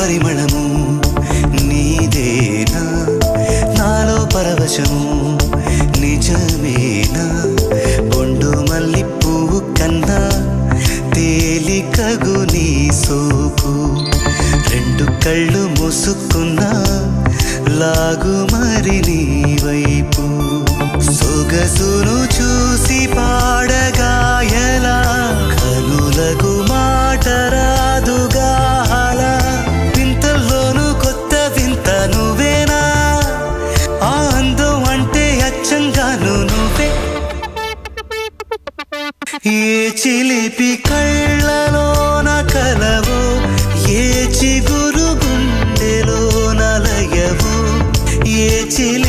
పరిమళము నీదేనా నాలో పరవశము నిజమేనా బొండు మల్లి పువ్వు కన్నా తేలికగు నీ సోకు రెండు కళ్ళు మూసుకున్నా లాగు మరి నీ వైపు సొగసును చూసి పాడగాయలా కనులకు మాట రాదుగా అలా వింతల్లోనూ కొత్త వింత నువ్వేనా ఆ అందం అంటే అచ్చంగాను నువ్వే ఏ చిలిపి కళ్ళలోన కలవో ఏ చిగురు గుండెలో నలయవో ఏ చిలి